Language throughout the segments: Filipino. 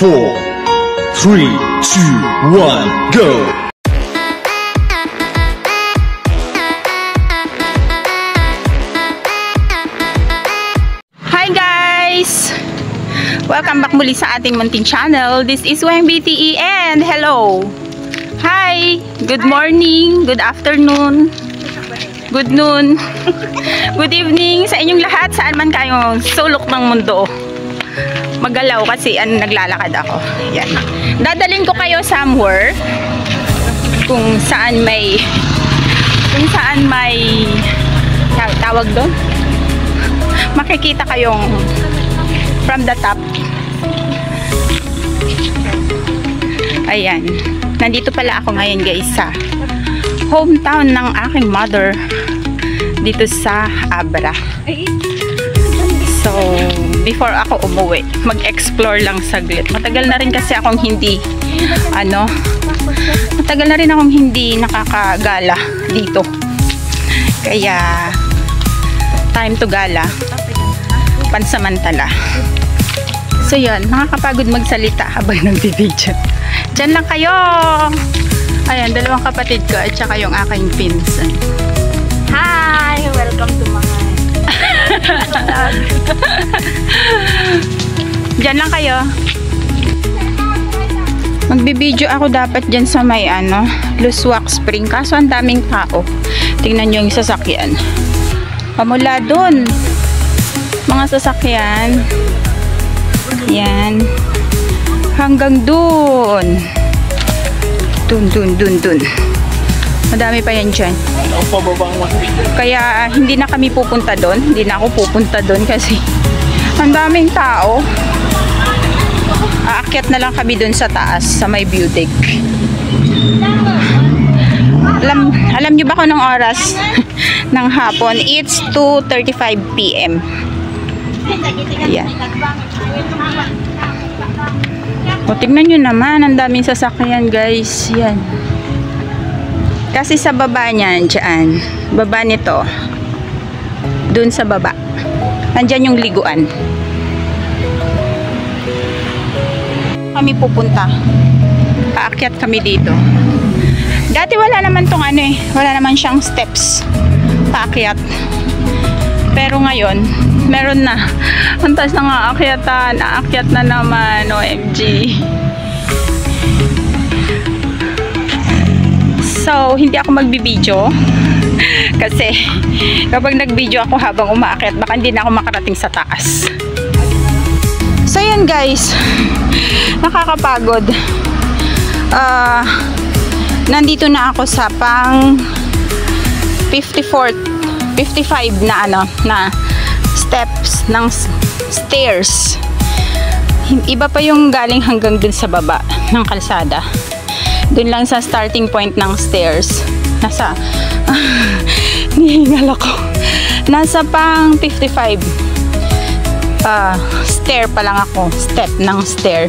4, 3, 2, 1, go! Hi guys! Welcome back muli sa ating munting channel. This is YMBTE and hello! Hi! Good morning, good afternoon, good noon, good evening sa inyong lahat, saan man kayo sulok ng mundo. Magalaw kasi naglalakad ako. Yan. Dadalhin ko kayo somewhere kung saan may tawag doon. Makikita kayong from the top. Ayan. Nandito pala ako ngayon guys sa hometown ng aking mother dito sa Abra. So, before ako umuwi, mag-explore lang saglit. Matagal na rin kasi akong hindi nakakagala dito. Kaya time to gala pansamantala. So yun, nakakapagod magsalita habang nagbibideo. Diyan lang kayo. Ayan, dalawang kapatid ko at saka yung aking pinsan. Hi! Welcome to my Diyan lang kayo. Magbibideo ako dapat dyan sa may Luswak Spring. Kaso ang daming tao. Tingnan nyo yung sasakyan. Pamula dun. Mga sasakyan. Yan. Hanggang dun. Dun. Madami pa yan dyan. Kaya hindi na kami pupunta doon. Hindi na ako pupunta doon kasi ang daming tao. Aakyat na lang kami doon sa taas sa may view deck. Alam niyo ba kung anong oras ng hapon? It's 2:35 PM. Yan. O, tignan nyo naman, ang daming sasakyan guys. Yan. Kasi sa baba niyan, dyan, baba nito, dun sa baba, nandyan yung liguan. Kami pupunta. Aakyat kami dito. Dati wala naman tong wala naman siyang steps paakyat. Pero ngayon, meron na. Ang taas ng aakyatan, aakyat na naman, OMG. So, hindi ako magbibideo kasi kapag nagbideo ako habang umaakyat, baka hindi na ako makarating sa taas. So, yun guys. Nakakapagod. Nandito na ako sa pang 55 na steps ng stairs. Iba pa yung galing hanggang dun sa baba ng kalsada. Dun lang sa starting point ng stairs. Nihingal ako. Nasa pang 55 stair pa lang ako. Step ng stair.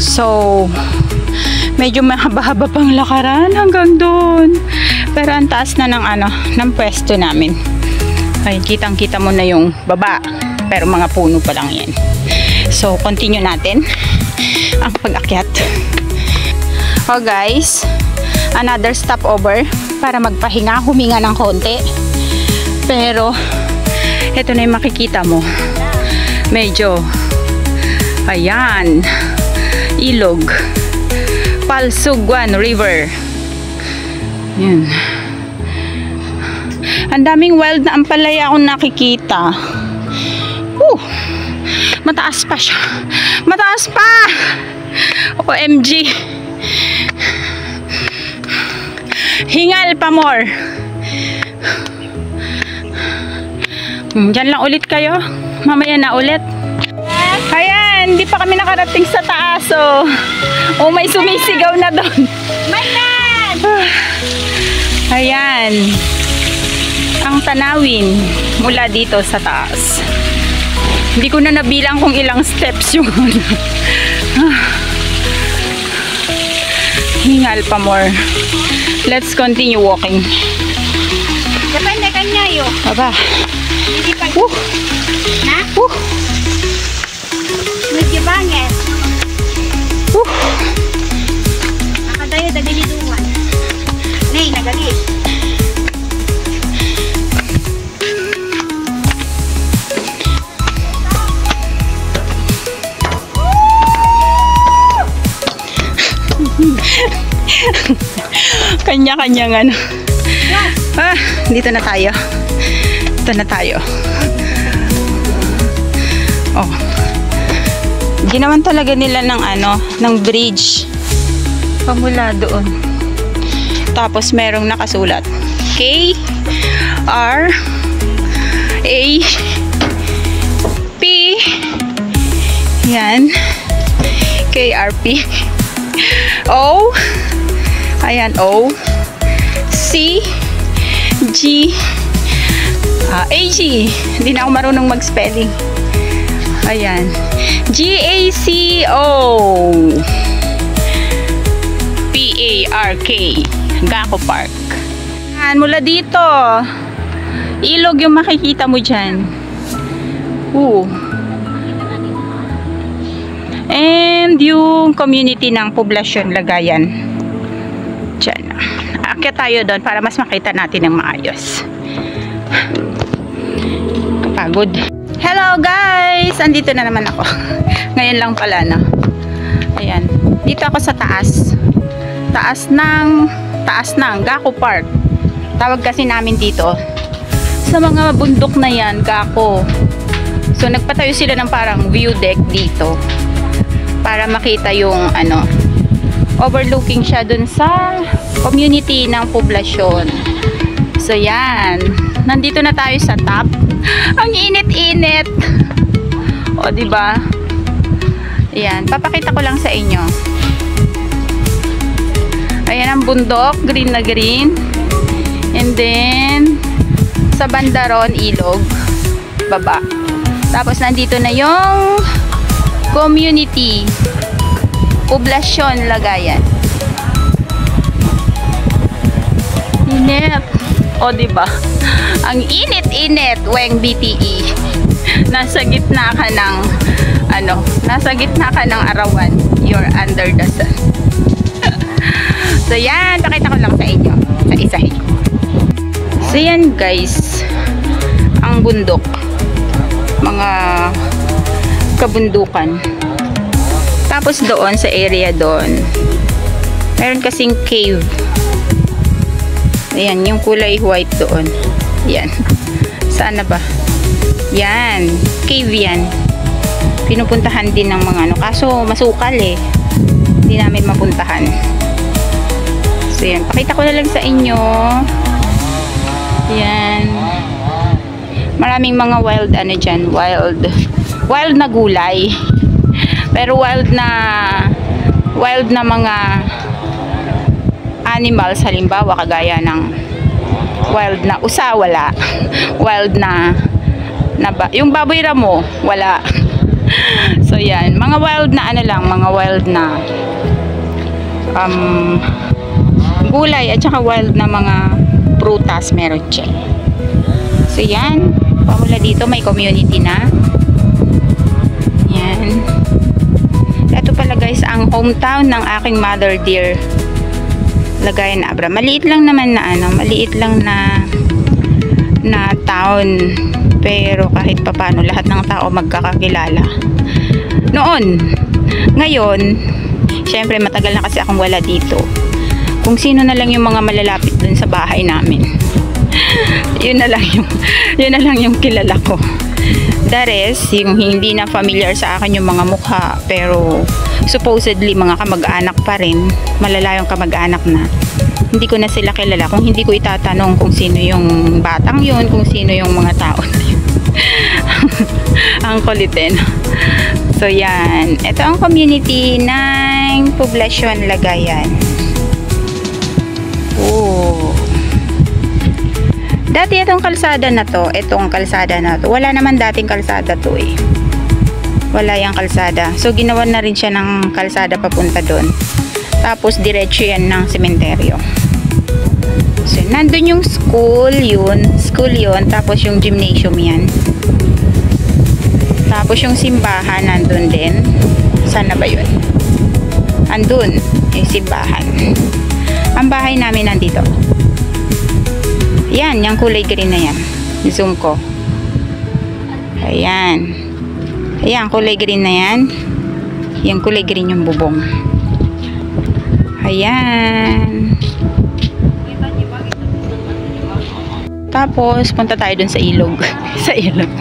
So, medyo mahaba-haba pang lakaran hanggang dun. Pero ang taas na ng pwesto namin. Ay, kitang-kita mo na yung baba. Pero mga puno pa lang yan. So, continue natin ang pag-akyat. Oh guys, another stopover para magpahinga, huminga ng konti. Pero ito na yung makikita mo. Medyo ayan, ilog, Palsuguan River. Yan. Ang daming wild na ampalaya akong nakikita. Mataas pa siya. Mataas pa! OMG. Hingal pa more. Diyan lang ulit kayo. Mamaya na ulit. Ayan, hindi pa kami nakarating sa taas. Oh, may sumisigaw na doon. Ayan. Ang tanawin mula dito sa taas. Hindi ko na nabilang kung ilang steps yung hingal pa more. Let's continue walking. Depende kanyayo. Aba. Hindi pa. Na? Medyo bangit. Nakadayo, dagiliduan. Nay, nagalit. Kanya-kanyang ano. Dito na tayo. Dito na tayo. Oh. Ginawan talaga nila ng ano, ng bridge. Pamula doon. Tapos merong nakasulat. K R A P. Yan. KRP. O. Ayan, O. C. G. AG. Hindi na ako marunong mag-spelling. Ayan. GACO. PARK. Gaco Park. Ayan, mula dito. Ilog yung makikita mo dyan. And yung community ng Poblacion Lagayan. Diyan. Aakyat tayo doon para mas makita natin ng maayos. Kapagod. Hello guys! Andito na naman ako. Ngayon lang pala, no? Ayan. Dito ako sa taas. Taas ng Gaco Park. Tawag kasi namin dito. Sa mga bundok na yan, Gaco. So, nagpatayo sila ng parang view deck dito. Para makita yung ano, overlooking siya dun sa community ng Poblacion. So yan, nandito na tayo sa top. Ang init-init. O di ba? Yan, papakita ko lang sa inyo. Ayan ang bundok, green na green. And then sa banda ron, ilog, baba. Tapos nandito na yung community Poblacion Lagayan. Init. O diba? Ang init-init, weng BTE. Nasa gitna ka ng ano, nasa gitna ka ng arawan. You're under the sun. So yan, pakita ko lang sa inyo sa isahin. So yan guys, ang bundok, mga kabundukan. Tapos doon sa area doon, meron kasing cave. Ayan, yung kulay white doon. Yan. Sana ba? Yan. Cave yan. Pinupuntahan din ng mga ano. Kaso masukal eh. Hindi namin mapuntahan. So yan. Pakita ko na lang sa inyo. Yan. Maraming mga wild ano dyan. Wild na gulay. Pero wild na mga animals, halimbawa kagaya ng wild na usa, wala. Wild na yung baboy ramo, wala. So yan, mga wild na ano lang, mga wild na gulay at saka wild na mga prutas meron dyan. So yan, pamula dito may community na. Yan. Ito pala guys ang hometown ng aking mother dear, Lagayan Abra. Maliit lang naman na ano, maliit lang na town, pero kahit papano lahat ng tao magkakakilala. Noon, ngayon, syempre matagal na kasi akong wala dito. Kung sino na lang yung mga malalapit dun sa bahay namin. yun na lang yung kilala ko. The rest, yung hindi na familiar sa akin yung mga mukha, pero supposedly mga kamag-anak pa rin, malalayong kamag-anak na, hindi ko na sila kilala. Kung hindi ko itatanong kung sino yung batang yun, kung sino yung mga tao na yun. Ang kulitin. So yan, ito ang community ng Poblacion Lagayan. Oh. Dati itong kalsada na to, wala naman dating kalsada to eh. Wala yung kalsada. So ginawan na rin siya ng kalsada papunta doon. Tapos diretso yan ng sementeryo. So nandun yung school yun, tapos yung gymnasium yan. Tapos yung simbahan nandun din. Sana ba yun? andun yung simbahan. Ang bahay namin nandito. Yan, yung kulay green na yan. Zoom ko. Ayan. Ayan, kulay green na yan. Yung kulay green yung bubong. Ayan. Tapos, punta tayo dun sa ilog. Sa ilog.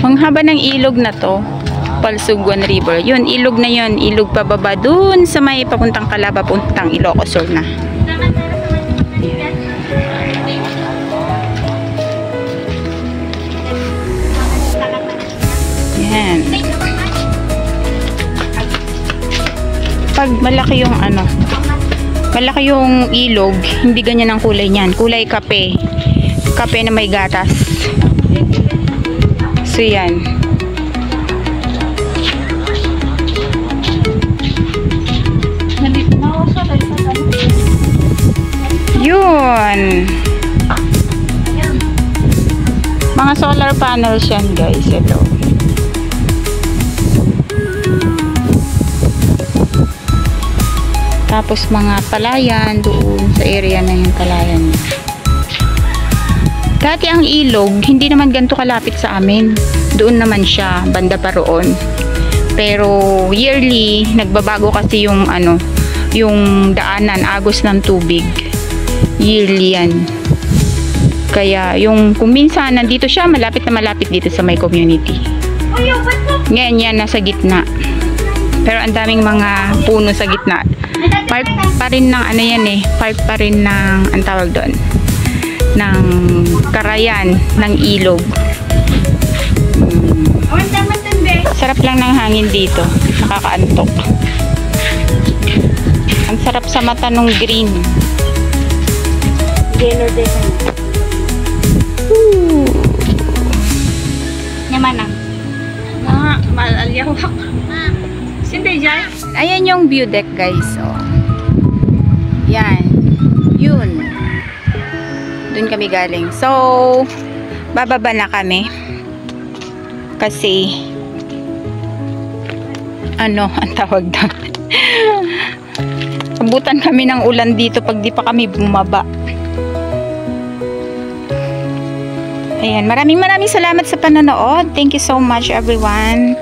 Ang haba ng ilog na to, Palsuguan River. Yun, ilog na yun. Ilog pababa dun sa may papuntang Calaba, puntang Ilocos Sur na. Yan. Pag malaki yung ano, malaki yung ilog, hindi ganyan ang kulay niyan. Kulay kape. Kape na may gatas. So yan. Yun. Mga solar panels yan, guys. Ito. Tapos mga palayan doon sa area na yung palayan. Dati ang ilog, hindi naman ganito kalapit sa amin. Doon naman siya, banda pa roon. Pero yearly, nagbabago kasi yung ano, yung daanan, agos ng tubig. Yearly yan. Kaya yung kung minsan nandito siya, malapit na malapit dito sa may community. Ngayon yan, nasa gitna. Pero ang daming mga puno sa gitna. Part pa rin ng ano yan eh, part pa rin ng, ang tawag doon, ng karayan ng ilog. Sarap lang ng hangin dito, nakakaantok. Ang sarap sa mata nung green. Yellow din. Yaman na. Maalyawak. Sindi dyan. Ayan yung view deck, guys. Oh. Yan. Yun. Doon kami galing. So, bababa na kami. Kasi, ano, ang tawag na. Abutan kami ng ulan dito pag di pa kami bumaba. Ayan, maraming salamat sa panonood. Thank you so much, everyone.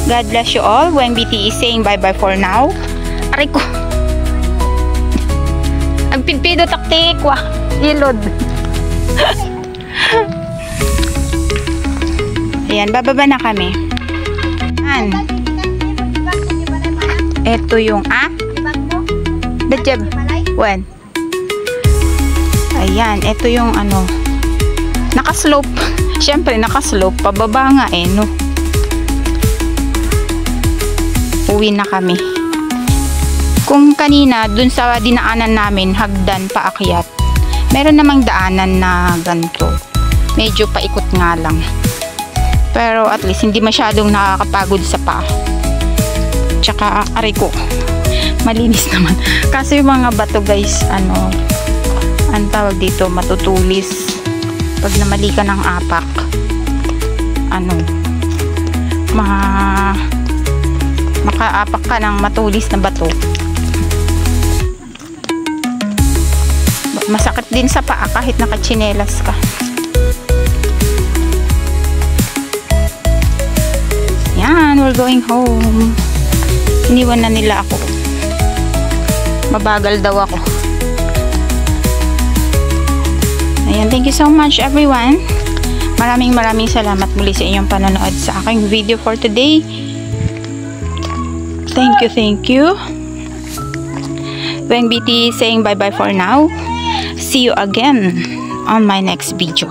God bless you all. Weng BT is saying bye-bye for now. Aray ko. Agpidpido taktik. Wah, ilod. Ayan, bababa na kami. Ayan. Ito yung, Dajab. When? Ayan, ito yung ano, nakaslope. Siyempre, nakaslope. Pababa nga eh, no? Uwi na kami. Kung kanina, dun sa dinaanan namin, hagdan paakyat, meron namang daanan na ganito. Medyo paikot nga lang. Pero at least, hindi masyadong nakakapagod sa paa. Tsaka, aray ko, malinis naman. Kasi yung mga bato, guys, ano, ang tawag dito, matutulis. Pag namali ka ng apak, ano, makaapak ka ng matulis na bato. Masakit din sa paa kahit nakatsinelas ka. Yan, we're going home. Iniwan na nila ako. Mabagal daw ako. Ayan, thank you so much, everyone. Maraming salamat muli sa inyong panonood sa aking video for today. Thank you. Weng BT saying bye-bye for now. See you again on my next video.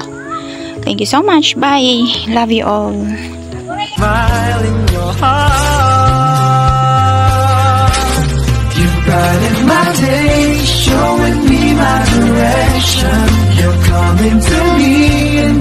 Thank you so much. Bye. Love you all. Smile in your heart. You brighten my day, showing me my direction. You're coming to me.